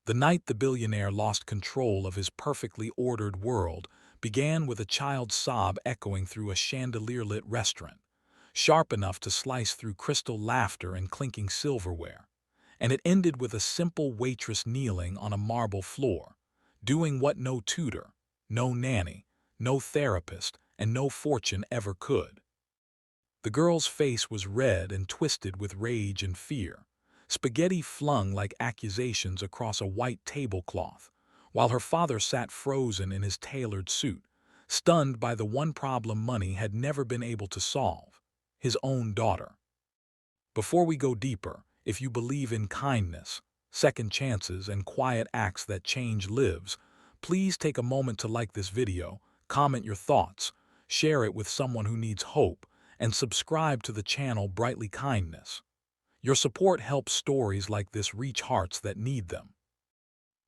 The night the billionaire lost control of his perfectly ordered world began with a child's sob echoing through a chandelier-lit restaurant, sharp enough to slice through crystal laughter and clinking silverware. And it ended with a simple waitress kneeling on a marble floor, doing what no tutor, no nanny, no therapist, and no fortune ever could. The girl's face was red and twisted with rage and fear, spaghetti flung like accusations across a white tablecloth, while her father sat frozen in his tailored suit, stunned by the one problem money had never been able to solve: his own daughter. Before we go deeper, if you believe in kindness, second chances, and quiet acts that change lives, please take a moment to like this video, comment your thoughts, share it with someone who needs hope, and subscribe to the channel Brightly Kindness. Your support helps stories like this reach hearts that need them.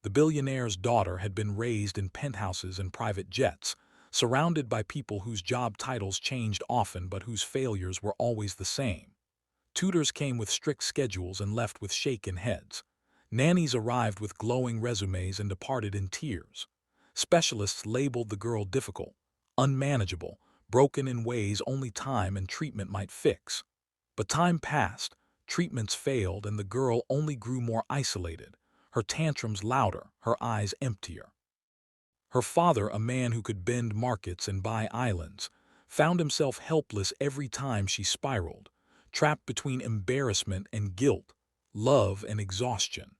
The billionaire's daughter had been raised in penthouses and private jets, surrounded by people whose job titles changed often but whose failures were always the same. Tutors came with strict schedules and left with shaken heads. Nannies arrived with glowing resumes and departed in tears. Specialists labeled the girl difficult, unmanageable, broken in ways only time and treatment might fix. But time passed, treatments failed, and the girl only grew more isolated, her tantrums louder, her eyes emptier. Her father, a man who could bend markets and buy islands, found himself helpless every time she spiraled, trapped between embarrassment and guilt, love and exhaustion.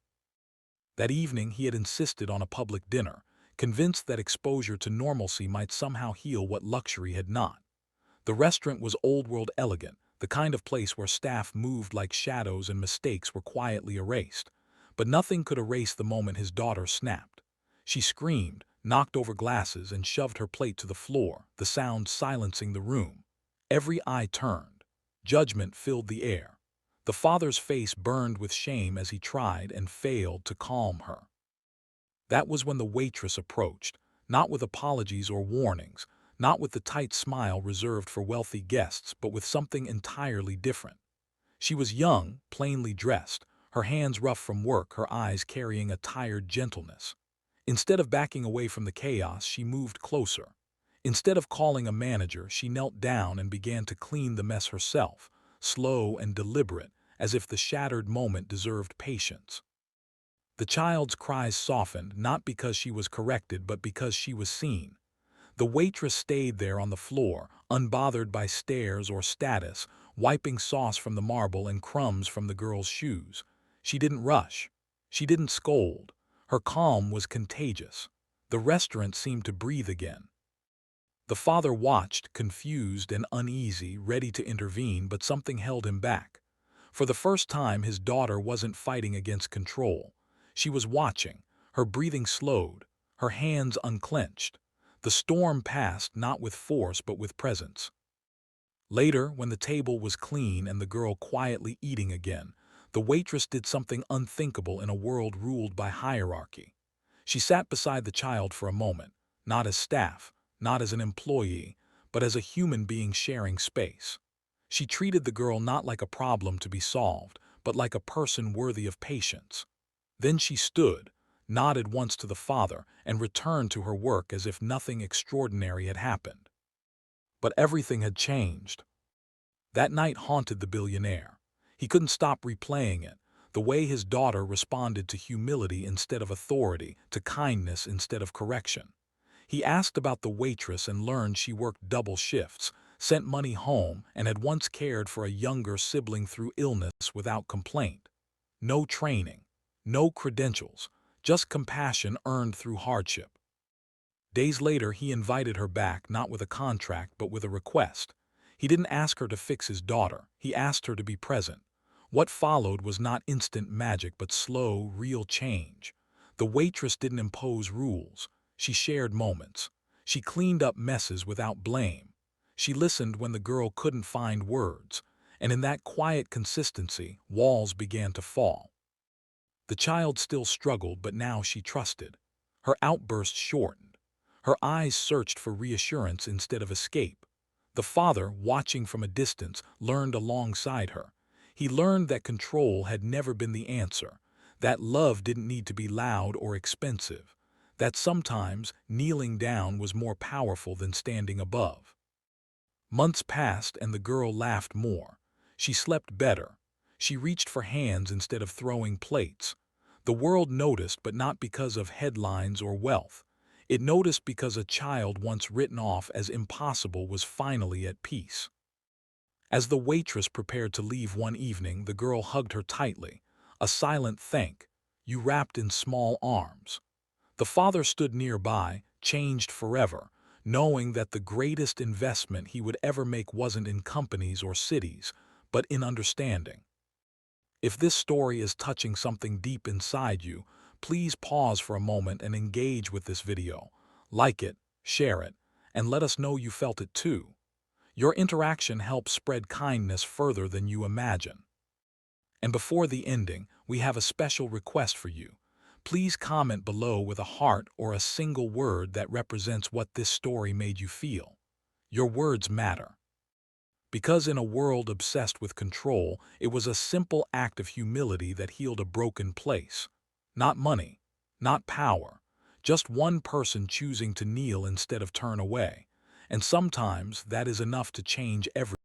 That evening he had insisted on a public dinner, convinced that exposure to normalcy might somehow heal what luxury had not. The restaurant was old-world elegant, the kind of place where staff moved like shadows and mistakes were quietly erased. But nothing could erase the moment his daughter snapped. She screamed, knocked over glasses, and shoved her plate to the floor, the sound silencing the room. Every eye turned. Judgment filled the air. The father's face burned with shame as he tried and failed to calm her. That was when the waitress approached, not with apologies or warnings, not with the tight smile reserved for wealthy guests, but with something entirely different. She was young, plainly dressed, her hands rough from work, her eyes carrying a tired gentleness. Instead of backing away from the chaos, she moved closer. Instead of calling a manager, she knelt down and began to clean the mess herself, slow and deliberate, as if the shattered moment deserved patience. The child's cries softened, not because she was corrected, but because she was seen. The waitress stayed there on the floor, unbothered by stares or status, wiping sauce from the marble and crumbs from the girl's shoes. She didn't rush. She didn't scold. Her calm was contagious. The restaurant seemed to breathe again. The father watched, confused and uneasy, ready to intervene, but something held him back. For the first time, his daughter wasn't fighting against control. She was watching, her breathing slowed, her hands unclenched. The storm passed, not with force but with presence. Later, when the table was clean and the girl quietly eating again, the waitress did something unthinkable in a world ruled by hierarchy. She sat beside the child for a moment, not as staff, not as an employee, but as a human being sharing space. She treated the girl not like a problem to be solved, but like a person worthy of patience. Then she stood, nodded once to the father, and returned to her work as if nothing extraordinary had happened. But everything had changed. That night haunted the billionaire. He couldn't stop replaying it, the way his daughter responded to humility instead of authority, to kindness instead of correction. He asked about the waitress and learned she worked double shifts, sent money home, and had once cared for a younger sibling through illness without complaint. No training, no credentials, just compassion earned through hardship. Days later, he invited her back, not with a contract but with a request. He didn't ask her to fix his daughter, he asked her to be present. What followed was not instant magic but slow, real change. The waitress didn't impose rules. She shared moments. She cleaned up messes without blame. She listened when the girl couldn't find words, and in that quiet consistency, walls began to fall. The child still struggled, but now she trusted. Her outbursts shortened. Her eyes searched for reassurance instead of escape. The father, watching from a distance, learned alongside her. He learned that control had never been the answer, That love didn't need to be loud or expensive. That sometimes kneeling down was more powerful than standing above. Months passed and the girl laughed more. She slept better. She reached for hands instead of throwing plates. The world noticed, but not because of headlines or wealth. It noticed because a child once written off as impossible was finally at peace. As the waitress prepared to leave one evening, the girl hugged her tightly, a silent thank you wrapped in small arms. The father stood nearby, changed forever, knowing that the greatest investment he would ever make wasn't in companies or cities, but in understanding. If this story is touching something deep inside you, please pause for a moment and engage with this video. Like it, share it, and let us know you felt it too. Your interaction helps spread kindness further than you imagine. And before the ending, we have a special request for you. Please comment below with a heart or a single word that represents what this story made you feel. Your words matter. Because in a world obsessed with control, it was a simple act of humility that healed a broken place. Not money, not power, just one person choosing to kneel instead of turn away. And sometimes that is enough to change everything.